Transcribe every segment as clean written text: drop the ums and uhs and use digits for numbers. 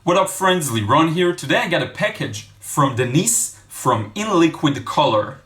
What up friends, Liron here. Today I got a package from Denise from Watercolor.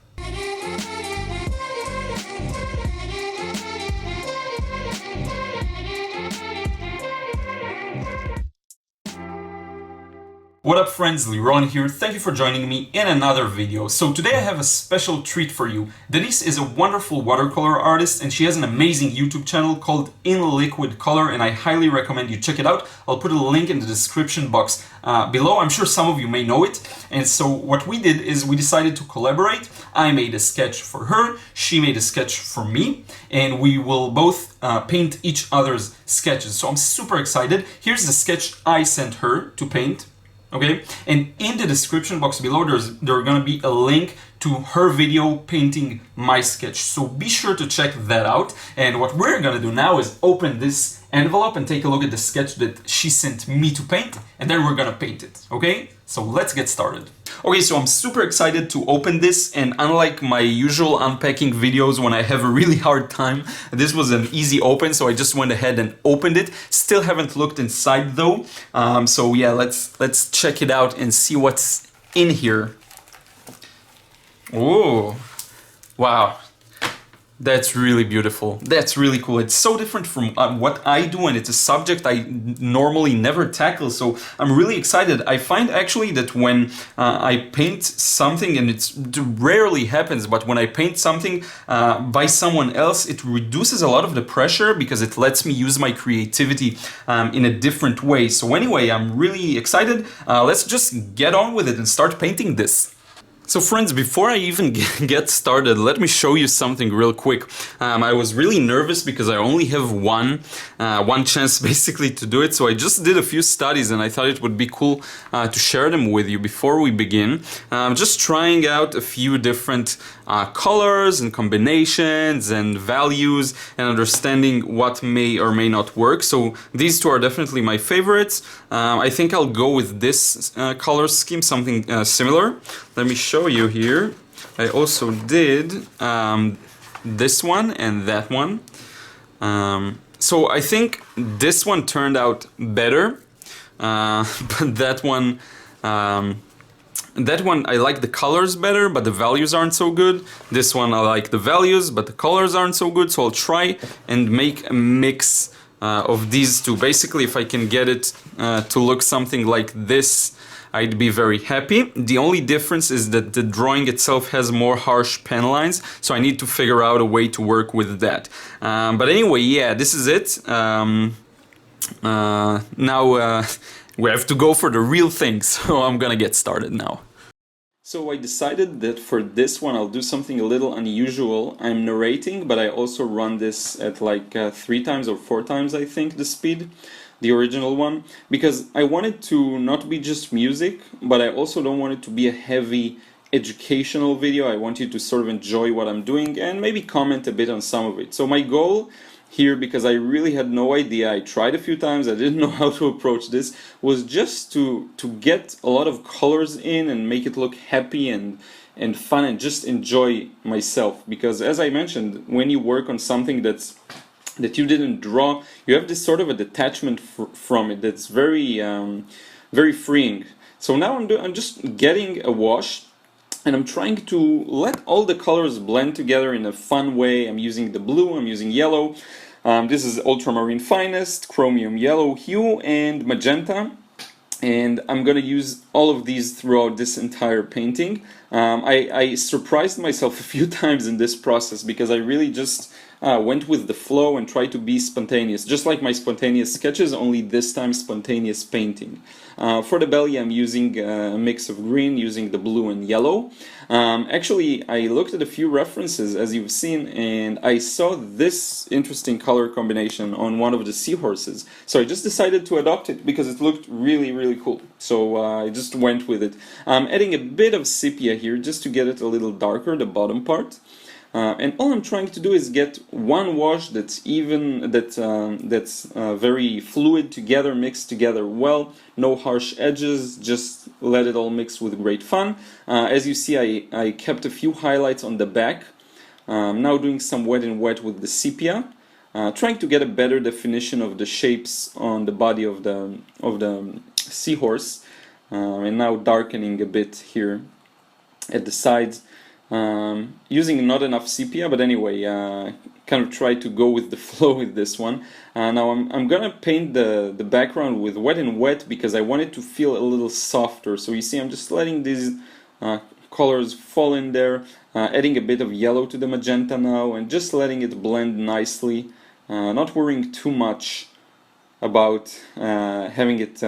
What up friends, Liron here. Thank you for joining me in another video. So today I have a special treat for you. Denise is a wonderful watercolor artist and she has an amazing YouTube channel called Watercolor and I highly recommend you check it out. I'll put a link in the description box below. I'm sure some of you may know it. And so what we did is we decided to collaborate. I made a sketch for her, she made a sketch for me, and we will both paint each other's sketches. So I'm super excited. Here's the sketch I sent her to paint. Okay, and in the description box below there's gonna be a link to her video painting my sketch, so be sure to check that out. And what we're gonna do now is open this envelope and take a look at the sketch that she sent me to paint, and then we're gonna paint it. Okay, so let's get started. Okay, so I'm super excited to open this, and unlike my usual unpacking videos when I have a really hard time, this was an easy open, so I just went ahead and opened it. Still haven't looked inside though, so yeah, let's check it out and see what's in here. Oh, wow. That's really beautiful. That's really cool. It's so different from what I do, and it's a subject I normally never tackle, so I'm really excited. I find actually that when I paint something, and it rarely happens, but when I paint something by someone else, it reduces a lot of the pressure because it lets me use my creativity in a different way. So anyway, I'm really excited. Let's just get on with it and start painting this. So friends, before I even get started, let me show you something real quick. I was really nervous because I only have one chance basically to do it. So I just did a few studies and I thought it would be cool to share them with you before we begin. Just trying out a few different colors and combinations and values and understanding what may or may not work. So these two are definitely my favorites. I think I'll go with this color scheme, something similar. Let me show you here. I also did this one and that one. So I think this one turned out better, but that one I like the colors better, but the values aren't so good. This one I like the values, but the colors aren't so good. So I'll try and make a mix of these two. Basically, if I can get it to look something like this, I'd be very happy. The only difference is that the drawing itself has more harsh pen lines, so I need to figure out a way to work with that. But anyway, yeah, this is it. Now we have to go for the real thing, so I'm gonna get started now. So I decided that for this one I'll do something a little unusual. I'm narrating, but I also run this at like 3 times or 4 times, I think, the speed, the original one, because I want it to not be just music, but I also don't want it to be a heavy educational video. I want you to sort of enjoy what I'm doing and maybe comment a bit on some of it. So my goal here, because I really had no idea, I tried a few times, I didn't know how to approach this, was just to get a lot of colors in and make it look happy and fun and just enjoy myself. Because as I mentioned, when you work on something that you didn't draw, you have this sort of a detachment from it that's very very freeing. So now I'm just getting a wash and I'm trying to let all the colors blend together in a fun way. I'm using the blue, I'm using yellow. This is ultramarine finest, chromium yellow hue, and magenta. And I'm gonna use all of these throughout this entire painting. I surprised myself a few times in this process because I really just went with the flow and tried to be spontaneous, just like my spontaneous sketches, only this time spontaneous painting. For the belly I'm using a mix of green, using the blue and yellow. Actually, I looked at a few references, as you've seen, and I saw this interesting color combination on one of the seahorses. So I just decided to adopt it because it looked really, really cool. So I just went with it. I'm adding a bit of sepia here just to get it a little darker, the bottom part. And all I'm trying to do is get one wash that's even, that's very fluid together, mixed together well, no harsh edges, just let it all mix with great fun. As you see, I kept a few highlights on the back. Now doing some wet and wet with the sepia, trying to get a better definition of the shapes on the body of the seahorse, and now darkening a bit here at the sides, using not enough sepia, but anyway, kind of try to go with the flow with this one. Now I'm gonna paint the background with wet and wet because I want it to feel a little softer. So you see I'm just letting these colors fall in there, adding a bit of yellow to the magenta now, and just letting it blend nicely, not worrying too much about having it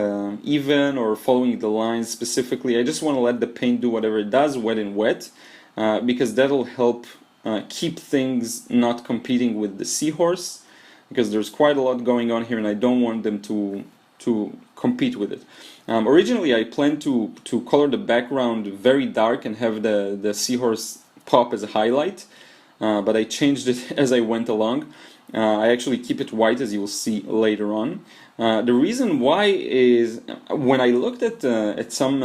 even or following the lines specifically. I just want to let the paint do whatever it does, wet and wet, because that'll help keep things not competing with the seahorse, because there's quite a lot going on here and I don't want them to compete with it. Originally I planned to color the background very dark and have the seahorse pop as a highlight, but I changed it as I went along. I actually keep it white, as you will see later on. The reason why is when I looked at some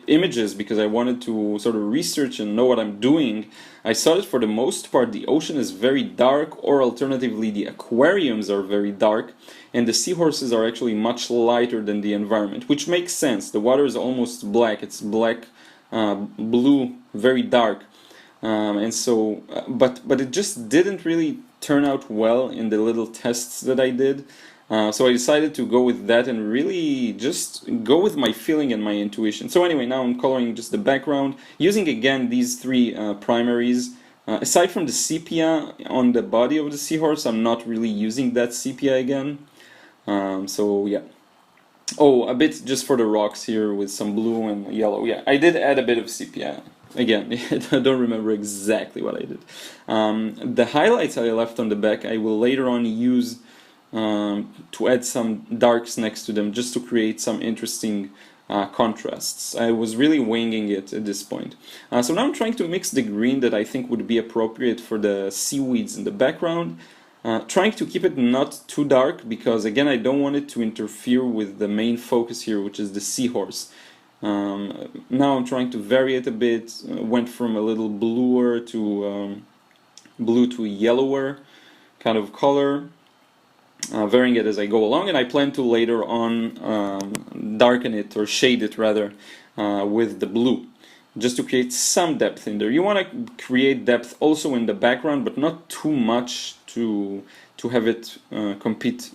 images, because I wanted to sort of research and know what I'm doing, I saw that for the most part the ocean is very dark, or alternatively the aquariums are very dark, and the seahorses are actually much lighter than the environment, which makes sense. The water is almost black, it's black, blue, very dark. And so, but it just didn't really turn out well in the little tests that I did. So I decided to go with that and really just go with my feeling and my intuition. So anyway, now I'm coloring just the background, using again these three primaries. Aside from the sepia on the body of the seahorse, I'm not really using that sepia again. So yeah. Oh, a bit just for the rocks here with some blue and yellow. Yeah, I did add a bit of sepia. Again, I don't remember exactly what I did. The highlights I left on the back, I will later on use to add some darks next to them, just to create some interesting contrasts. I was really winging it at this point. So now I'm trying to mix the green that I think would be appropriate for the seaweeds in the background. Trying to keep it not too dark, because again I don't want it to interfere with the main focus here, which is the seahorse. Now I'm trying to vary it a bit, went from a little bluer to blue to yellower kind of color, varying it as I go along, and I plan to later on darken it, or shade it rather, with the blue, just to create some depth in there. You want to create depth also in the background, but not too much to have it compete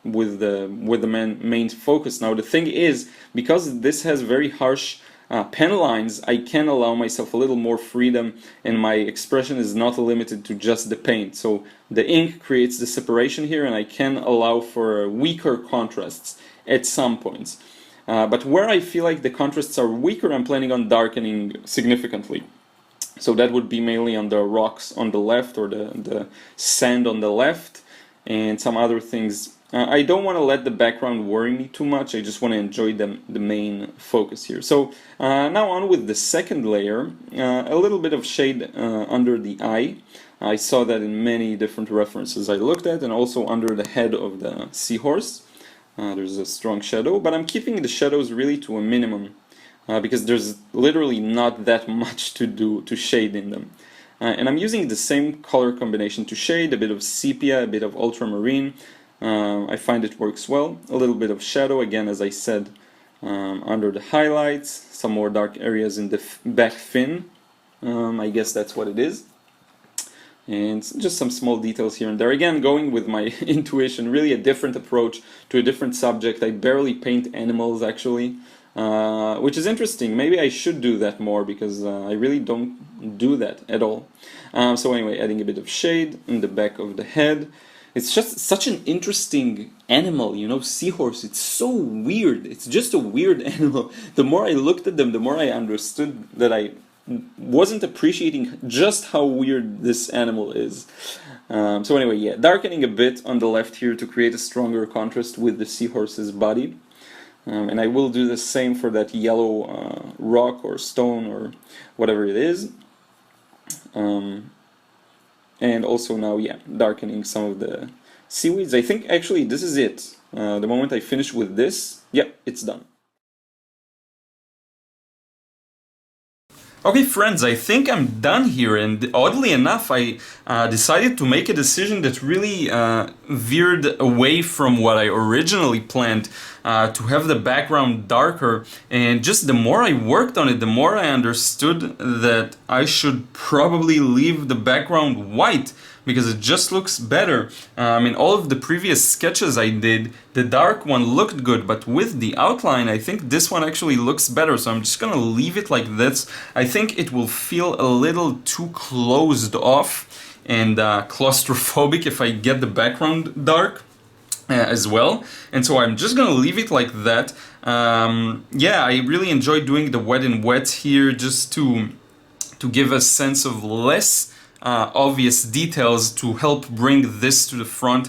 with the main focus. Now the thing is, because this has very harsh pen lines, I can allow myself a little more freedom, and my expression is not limited to just the paint. So the ink creates the separation here, and I can allow for weaker contrasts at some points. But where I feel like the contrasts are weaker, I'm planning on darkening significantly. So that would be mainly on the rocks on the left, or the sand on the left, and some other things. I don't want to let the background worry me too much, I just want to enjoy the main focus here. So now on with the second layer, a little bit of shade under the eye. I saw that in many different references I looked at, and also under the head of the seahorse. There's a strong shadow, but I'm keeping the shadows really to a minimum, because there's literally not that much to do to shade in them. And I'm using the same color combination to shade, a bit of sepia, a bit of ultramarine. I find it works well. A little bit of shadow, again, as I said, under the highlights, some more dark areas in the back fin. I guess that's what it is. And just some small details here and there. Again, going with my intuition, really a different approach to a different subject. I barely paint animals, actually, which is interesting. Maybe I should do that more, because I really don't do that at all. So anyway, adding a bit of shade in the back of the head. It's just such an interesting animal, you know, seahorse. It's so weird. It's just a weird animal. The more I looked at them, the more I understood that I wasn't appreciating just how weird this animal is. So anyway, yeah, darkening a bit on the left here to create a stronger contrast with the seahorse's body. And I will do the same for that yellow rock or stone or whatever it is. And also now, yeah, darkening some of the seaweeds. I think actually this is it. The moment I finish with this, yeah, it's done. Okay, friends, I think I'm done here, and oddly enough, I decided to make a decision that really veered away from what I originally planned, to have the background darker, and just the more I worked on it, the more I understood that I should probably leave the background white, because it just looks better. In all of the previous sketches I did, the dark one looked good, but with the outline, I think this one actually looks better, so I'm just gonna leave it like this. I think it will feel a little too closed off and claustrophobic if I get the background dark as well, and so I'm just gonna leave it like that. Yeah, I really enjoyed doing the wet and wet here, just to give a sense of less obvious details to help bring this to the front.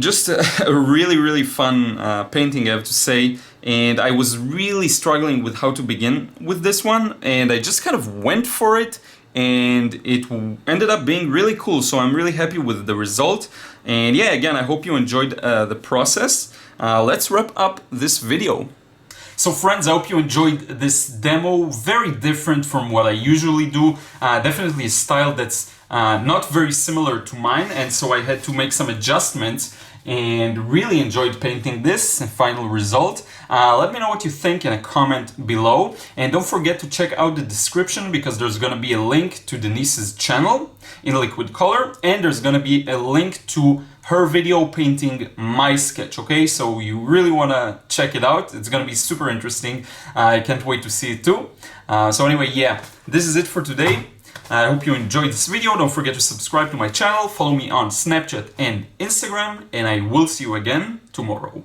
Just a really fun painting, I have to say, and I was really struggling with how to begin with this one, and I just kind of went for it, and it ended up being really cool, so I'm really happy with the result. And yeah, again, I hope you enjoyed the process. Let's wrap up this video. So friends, I hope you enjoyed this demo. Very different from what I usually do. Definitely a style that's not very similar to mine, and so I had to make some adjustments, and really enjoyed painting this final result. Let me know what you think in a comment below, and don't forget to check out the description, because there's gonna be a link to Denise's channel in liquid color, and there's gonna be a link to her video painting my sketch, okay? So you really wanna check it out. It's gonna be super interesting. I can't wait to see it too. So anyway, yeah, this is it for today. I hope you enjoyed this video. Don't forget to subscribe to my channel, follow me on Snapchat and Instagram, and I will see you again tomorrow.